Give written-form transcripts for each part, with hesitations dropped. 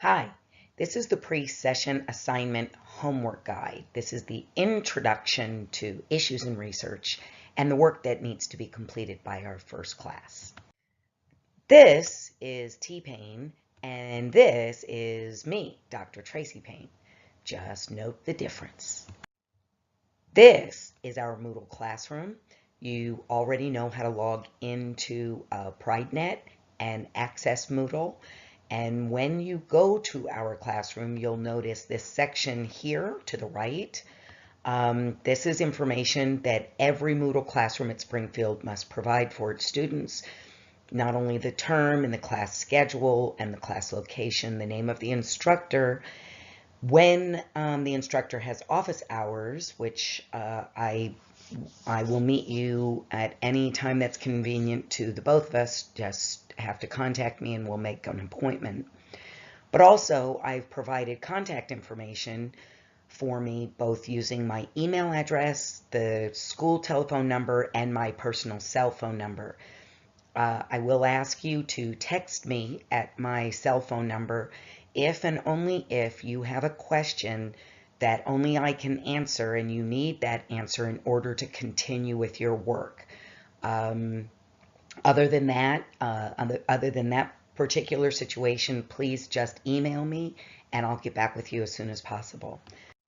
Hi, this is the pre-session assignment homework guide. This is the introduction to issues in research and the work that needs to be completed by our first class. This is T-Payne, and this is me, Dr. Tracy Payne. Just note the difference. This is our Moodle classroom. You already know how to log into PrideNet and access Moodle. And when you go to our classroom, you'll notice this section here to the right. This is information that every Moodle classroom at Springfield must provide for its students. Not only the term and the class schedule and the class location, the name of the instructor. When the instructor has office hours, which I will meet you at any time that's convenient to the both of us, just have to contact me and we'll make an appointment. But also I've provided contact information for me, both using my email address, the school telephone number, and my personal cell phone number. I will ask you to text me at my cell phone number if and only if you have a question that only I can answer and you need that answer in order to continue with your work. Other than that particular situation, please just email me and I'll get back with you as soon as possible.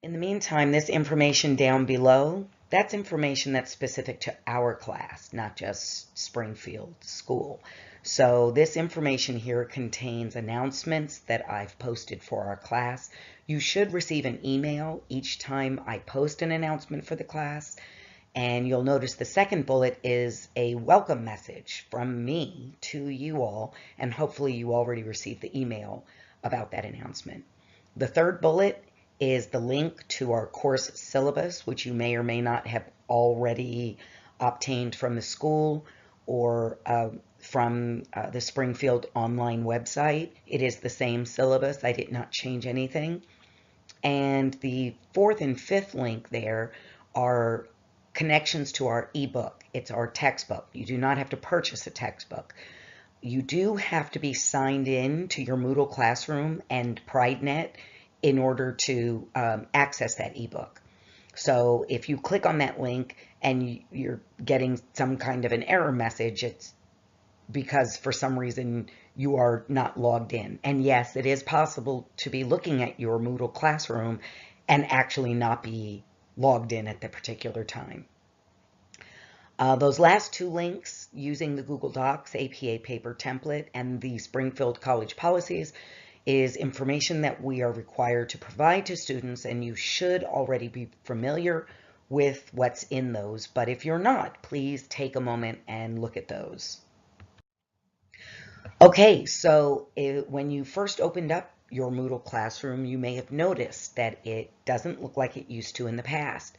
In the meantime, this information down below, that's information that's specific to our class, not just Springfield School. So this information here contains announcements that I've posted for our class. You should receive an email each time I post an announcement for the class. And you'll notice the second bullet is a welcome message from me to you all, and hopefully you already received the email about that announcement. The third bullet is the link to our course syllabus, which you may or may not have already obtained from the school or from the Springfield online website. It is the same syllabus. I did not change anything. And the fourth and fifth link there are connections to our ebook. It's our textbook. You do not have to purchase a textbook. You do have to be signed in to your Moodle classroom and PrideNet in order to access that ebook. So if you click on that link and you're getting some kind of an error message, it's because for some reason you are not logged in. And yes, it is possible to be looking at your Moodle classroom and actually not be logged in at the particular time. Those last two links, using the Google Docs APA paper template and the Springfield College policies, is information that we are required to provide to students, and you should already be familiar with what's in those. But if you're not, please take a moment and look at those. Okay, so when you first opened up your Moodle classroom, you may have noticed that it doesn't look like it used to in the past.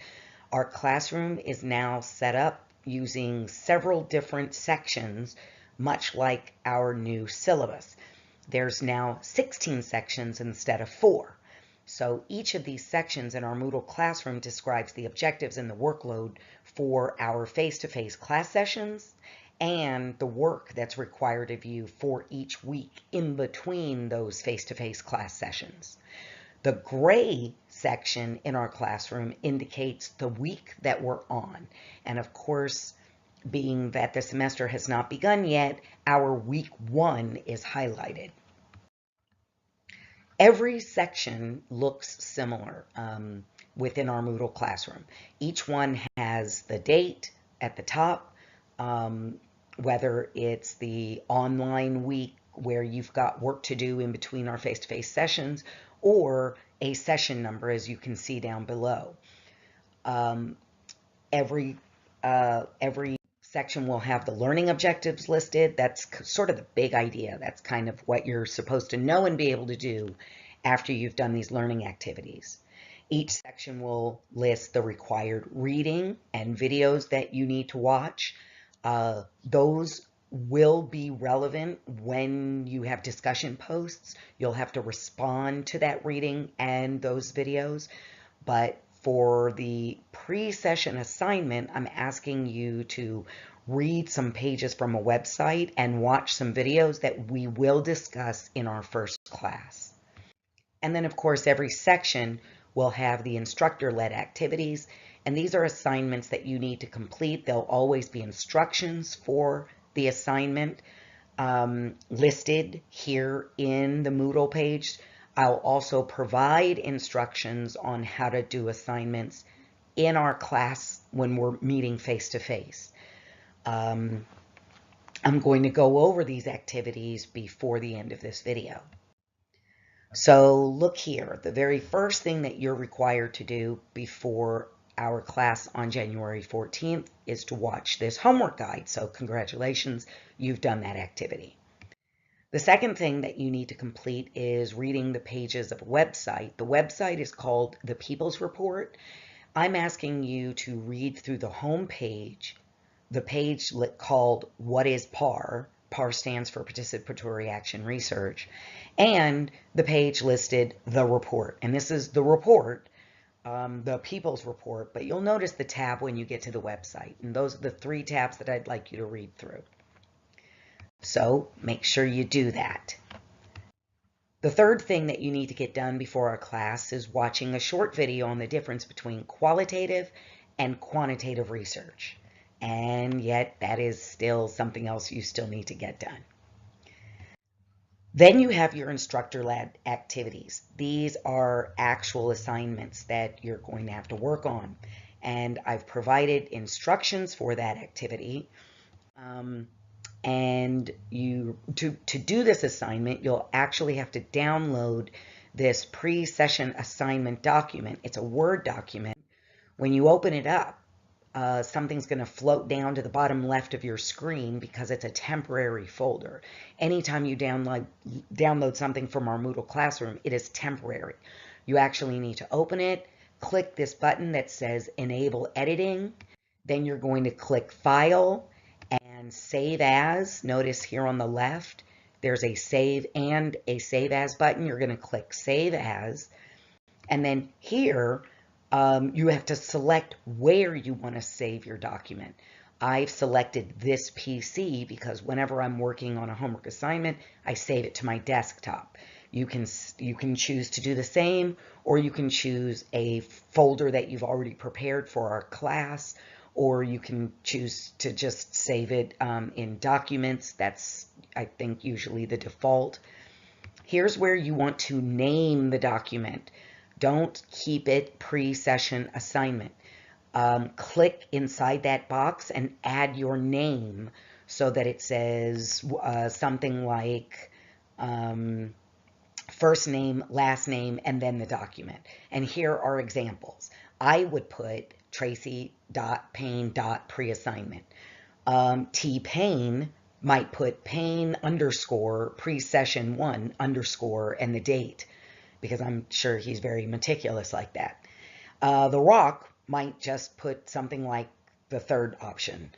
Our classroom is now set up using several different sections, much like our new syllabus. There's now 16 sections instead of 4. So each of these sections in our Moodle classroom describes the objectives and the workload for our face-to-face class sessions and the work that's required of you for each week in between those face-to-face class sessions. The gray section in our classroom indicates the week that we're on. And of course, being that the semester has not begun yet, our week 1 is highlighted. Every section looks similar within our Moodle classroom. Each one has the date at the top, whether it's the online week where you've got work to do in between our face-to-face sessions, or a session number, as you can see down below. Every section will have the learning objectives listed. That's sort of the big idea. That's kind of what you're supposed to know and be able to do after you've done these learning activities. Each section will list the required reading and videos that you need to watch. Those will be relevant when you have discussion posts. You'll have to respond to that reading and those videos. But for the pre-session assignment, I'm asking you to read some pages from a website and watch some videos that we will discuss in our first class. And then, of course, every section will have the instructor-led activities, and these are assignments that you need to complete. There'll always be instructions for the assignment listed here in the Moodle page. I'll also provide instructions on how to do assignments in our class when we're meeting face-to-face. I'm going to go over these activities before the end of this video. So look here, the very first thing that you're required to do before our class on January 14th is to watch this homework guide. So congratulations, you've done that activity. The second thing that you need to complete is reading the pages of a website. The website is called The People's Report. I'm asking you to read through the home page, the page called What is PAR? PAR stands for Participatory Action Research, and the page listed The Report. And this is the report, the People's Report, but you'll notice the tab when you get to the website. And those are the 3 tabs that I'd like you to read through. So make sure you do that. The third thing that you need to get done before our class is watching a short video on the difference between qualitative and quantitative research. And yet that is still something else you still need to get done. Then you have your instructor-led activities. These are actual assignments that you're going to have to work on. And I've provided instructions for that activity. And to do this assignment, you'll actually have to download this pre-session assignment document. It's a Word document. When you open it up, something's going to float down to the bottom left of your screen because it's a temporary folder. Anytime you download something from our Moodle Classroom, it is temporary. You actually need to open it, click this button that says Enable Editing, then you're going to click File and Save As. Notice here on the left, there's a Save and a Save As button. You're going to click Save As, and then here, you have to select where you want to save your document. I've selected this PC because whenever I'm working on a homework assignment, I save it to my desktop. You can choose to do the same, or you can choose a folder that you've already prepared for our class, or you can choose to just save it in documents. That's, I think, usually the default. Here's where you want to name the document. Don't keep it pre-session assignment. Click inside that box and add your name so that it says something like first name, last name, and then the document. And here are examples. I would put Tracy.Payne.preassignment. T. Payne might put Payne underscore pre-session 1 underscore and the date, because I'm sure he's very meticulous like that. The Rock might just put something like the third option.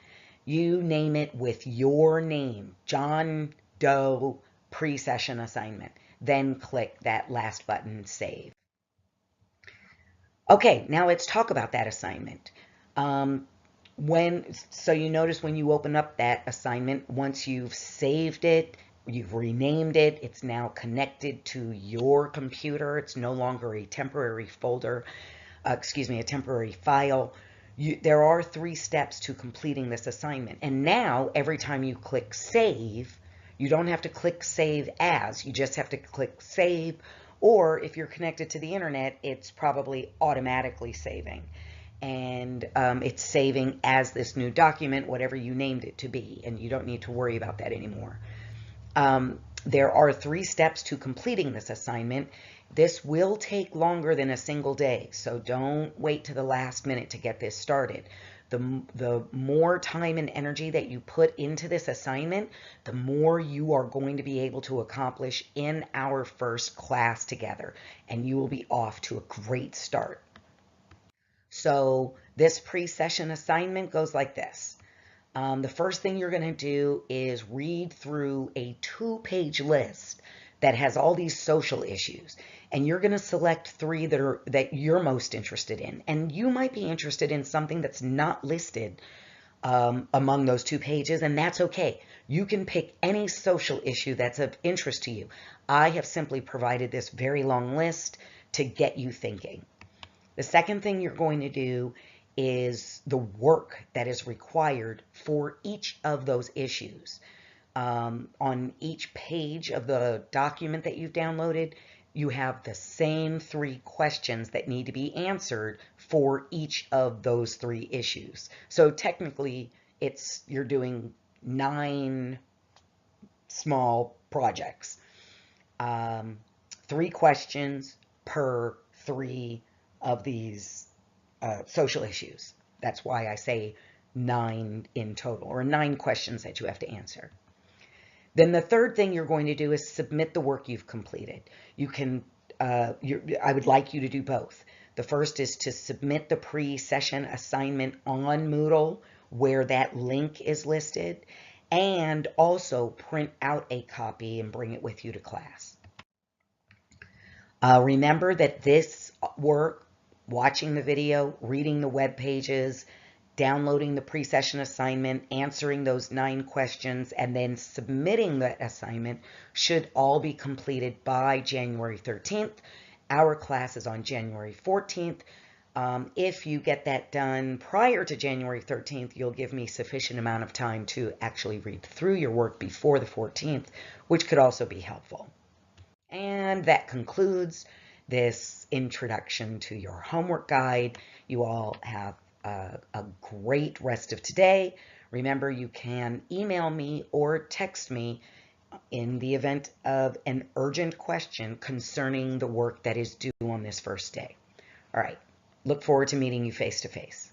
You name it with your name, John Doe pre-session assignment. Then click that last button, Save. Okay, now let's talk about that assignment. So you notice when you open up that assignment, once you've saved it, you've renamed it, it's now connected to your computer. It's no longer a temporary folder, a temporary file. There are 3 steps to completing this assignment. And now, every time you click Save, you don't have to click Save As. You just have to click Save, or if you're connected to the internet, it's probably automatically saving. And it's saving as this new document, whatever you named it to be, and you don't need to worry about that anymore. There are 3 steps to completing this assignment. This will take longer than a single day, so don't wait to the last minute to get this started. The more time and energy that you put into this assignment, the more you are going to be able to accomplish in our first class together, and you will be off to a great start. So this pre-session assignment goes like this. The first thing you're going to do is read through a 2-page list that has all these social issues, and you're going to select 3 that you're most interested in. And you might be interested in something that's not listed among those 2 pages, and that's okay. You can pick any social issue that's of interest to you. I have simply provided this very long list to get you thinking. The second thing you're going to do is the work that is required for each of those issues. On each page of the document that you've downloaded, you have the same 3 questions that need to be answered for each of those 3 issues. So technically, you're doing 9 small projects. 3 questions per 3 of these social issues. That's why I say 9 in total, or 9 questions that you have to answer. Then the third thing you're going to do is submit the work you've completed. You can, I would like you to do both. The first is to submit the pre-session assignment on Moodle where that link is listed, and also print out a copy and bring it with you to class. Remember that this work, watching the video, reading the web pages, downloading the pre-session assignment, answering those 9 questions, and then submitting that assignment should all be completed by January 13th. Our class is on January 14th. If you get that done prior to January 13th, you'll give me sufficient amount of time to actually read through your work before the 14th, which could also be helpful. And that concludes this introduction to your homework guide. You all have a great rest of today. Remember, you can email me or text me in the event of an urgent question concerning the work that is due on this first day. All right. Look forward to meeting you face to face.